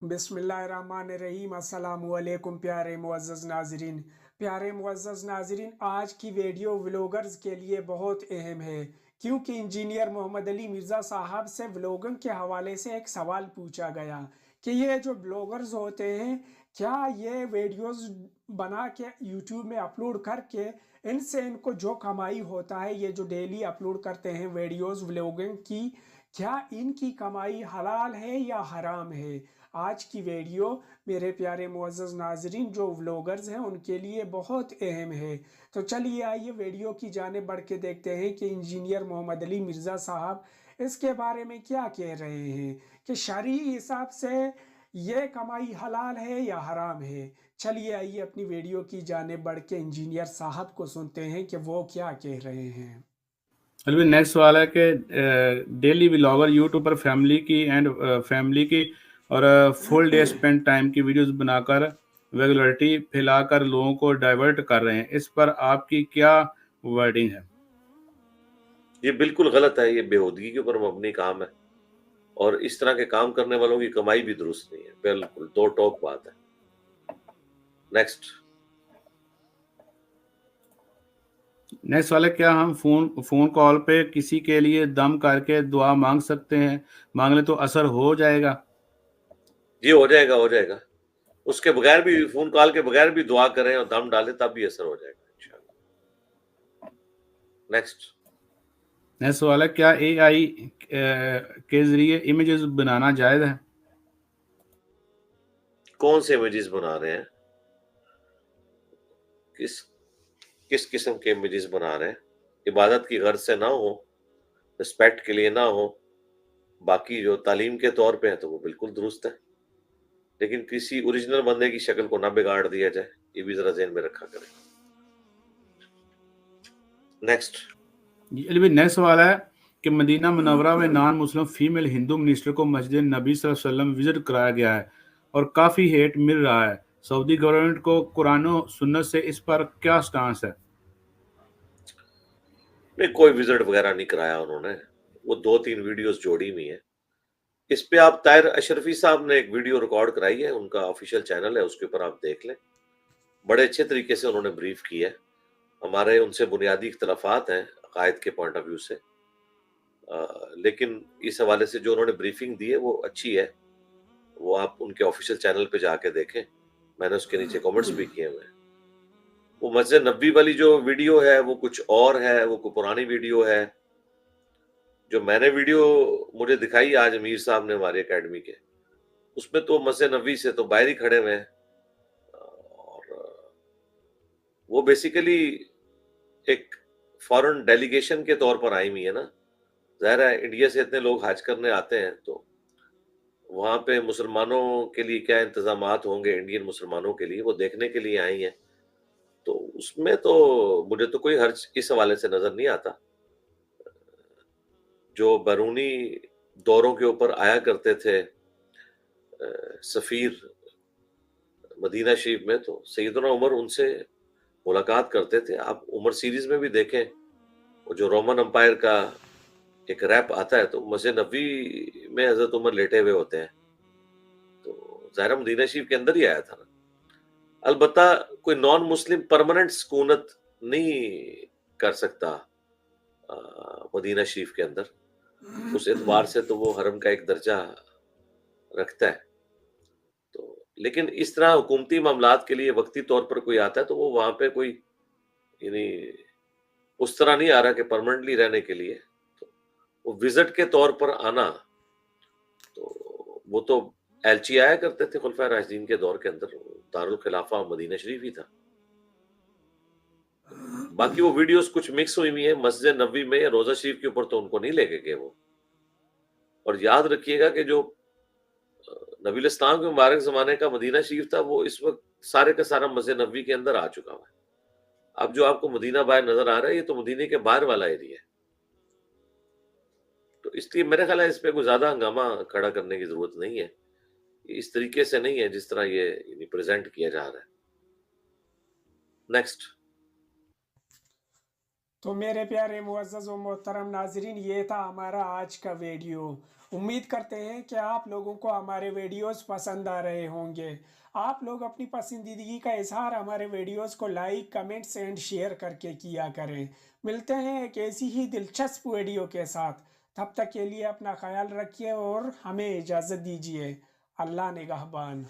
बिस्मिल्लाहिर्रहमानिर्रहीम। अस्सलामुअलैकुम प्यारे मुअज़्ज़ज़ नाज़रीन, आज की वीडियो व्लॉगर्स के लिए बहुत अहम है, क्योंकि इंजीनियर मोहम्मद अली मिर्ज़ा साहब से व्लॉगिंग के हवाले से एक सवाल पूछा गया कि ये जो ब्लॉगर्स होते हैं, क्या ये वीडियोस बना के यूट्यूब में अपलोड करके इनसे इनको जो कमाई होता है, ये जो डेली अपलोड करते हैं वीडियोस व्लॉगिंग की, क्या इनकी कमाई हलाल है या हराम है? आज की वीडियो मेरे प्यारे मुअज़्ज़ज़ नाज़रीन जो व्लॉगर्स हैं उनके लिए बहुत अहम है। तो चलिए आइए वीडियो की जानिब बढ़ के देखते हैं कि इंजीनियर मोहम्मद अली मिर्ज़ा साहब इसके बारे में क्या कह रहे हैं कि शरई हिसाब से ये कमाई हलाल है या हराम है। चलिए आइए अपनी वीडियो की जानिब बढ़ के इंजीनियर साहब को सुनते हैं कि वो क्या कह रहे हैं। चलिए नेक्स्ट सवाल है कि डेली व्लॉगर यूट्यूब पर फैमिली की और फुल डे स्पेंड टाइम की वीडियोस बनाकर रेगुलरिटी फैलाकर लोगों को डाइवर्ट कर रहे हैं। इस पर आपकी क्या वर्डिंग है? ये बिल्कुल गलत है। ये बेहूदगी के ऊपर मबनी काम है और इस तरह के काम करने वालों की कमाई भी दुरुस्त नहीं है। बिल्कुल दो टोक बात है। नेक्स्ट सवाल है, क्या हम फोन कॉल पे किसी के लिए दम करके दुआ मांग सकते हैं? मांग ले तो असर हो जाएगा? ये हो जाएगा। उसके बगैर भी, फोन कॉल के बगैर भी दुआ करें और दम डालें तब भी असर हो जाएगा इंशाल्लाह। नेक्स्ट सवाल है, क्या AI के जरिए इमेजेस बनाना जायज़ है? कौन से इमेजेस बना रहे हैं? किस किस्म के इमेजेस बना रहे हैं? इबादत की गर्ज से ना हो, रिस्पेक्ट के लिए ना हो, बाकी जो तालीम के तौर पे है तो वो बिल्कुल दुरुस्त है, लेकिन किसी ओरिजिनल बंदे की शक्ल को ना बिगाड़ दिया जाए, ये भी जरा ज़हन में रखा करें। नेक्स्ट सवाल है कि मदीना मुनव्वरा में non Muslim female Hindu minister को मस्जिद नबी सल्लल्लाहु अलैहि वसल्लम विजिट कराया गया है और काफ़ी हेट मिल रहा है। सऊदी गवर्नमेंट को कुरान और सुन्नत से इस पर क्या स्टांस है? नहीं, कोई विजिट वगैरह नहीं कराया उन्होंने। वो 2-3 वीडियोस जोड़ी हुई हैं। इस पे आप ताहिर अशरफी साहब ने एक वीडियो रिकॉर्ड कराई है, उनका ऑफिशियल चैनल है, उसके ऊपर आप देख लें। बड़े अच्छे तरीके से उन्होंने ब्रीफ किया है। हमारे उनसे बुनियादी इख्तलाफात हैं अकायद के पॉइंट ऑफ व्यू से, लेकिन इस हवाले से जो उन्होंने ब्रीफिंग दी है वो अच्छी है। वो आप उनके ऑफिशियल चैनल पे जाके देखें, मैंने उसके नीचे कमेंट्स भी किए हुए हैं। वो मस्जिद नबी वाली जो वीडियो है वो कुछ और है, वो कोई पुरानी वीडियो है। जो मैंने वीडियो मुझे दिखाई आज मीर साहब ने हमारी एकेडमी के, उसमें तो मस्जिद नबी से तो बाहर ही खड़े हुए हैं, और वो बेसिकली एक फॉरेन डेलीगेशन के तौर पर आई हुई है ना। ज़ाहिर है इंडिया से इतने लोग हज करने आते हैं, तो वहाँ पे मुसलमानों के लिए क्या इंतजामात होंगे, इंडियन मुसलमानों के लिए, वो देखने के लिए आई हैं। तो उसमें तो मुझे तो कोई हर्ज इस हवाले से नजर नहीं आता। जो बैरूनी दौरों के ऊपर आया करते थे सफीर मदीना शरीफ में, तो सैयदना उमर उनसे मुलाकात करते थे। आप उमर सीरीज में भी देखें, वो जो रोमन एम्पायर का एक रैप आता है, तो मस्जिद नबी में हजरत उमर लेटे हुए होते हैं। तो ज़ाहिर मदीना शरीफ के अंदर ही आया था ना। अलबत्ता कोई नॉन मुस्लिम परमानेंट सुकूनत नहीं कर सकता मदीना शरीफ के अंदर। उस एतबार से तो वो हरम का एक दर्जा रखता है। तो लेकिन इस तरह हुकूमती मामलात के लिए वक्ती तौर पर कोई आता है, तो वो वहां पे कोई यानी उस तरह नहीं आ रहा कि परमानेंटली रहने के लिए। तो वो विजिट के तौर पर आना, तो वो तो एलची आया करते थे खुलफा राशिदीन के दौर के अंदर, दारुल खिलाफा मदीना शरीफ ही था। बाकी वो वीडियोस कुछ मिक्स हुई हुई है मस्जिद नबी में या रोजा शरीफ के ऊपर, तो उनको नहीं लेके गए वो। और याद रखिएगा कि जो नबी इस्लाम के मुबारक जमाने का मदीना शरीफ था, वो इस वक्त सारे का सारा मस्जिद नबी के अंदर आ चुका हुआ है। अब जो आपको मदीना बाहर नजर आ रहा है, ये तो मदीने के बाहर वाला एरिया है। तो इसलिए मेरे ख्याल है इस पे कोई ज्यादा हंगामा खड़ा करने की जरूरत नहीं है। इस तरीके से नहीं है जिस तरह ये प्रेजेंट किया जा रहा है। नेक्स्ट तो मेरे प्यारे मुअज़्ज़ज़ व मोहतरम नाज़रीन, ये था हमारा आज का वीडियो। उम्मीद करते हैं कि आप लोगों को हमारे वीडियोस पसंद आ रहे होंगे। आप लोग अपनी पसंदीदगी का इजहार हमारे वीडियोस को लाइक, कमेंट्स एंड शेयर करके किया करें। मिलते हैं एक ऐसी ही दिलचस्प वीडियो के साथ। तब तक के लिए अपना ख्याल रखिए और हमें इजाज़त दीजिए। अल्लाह निगहबान।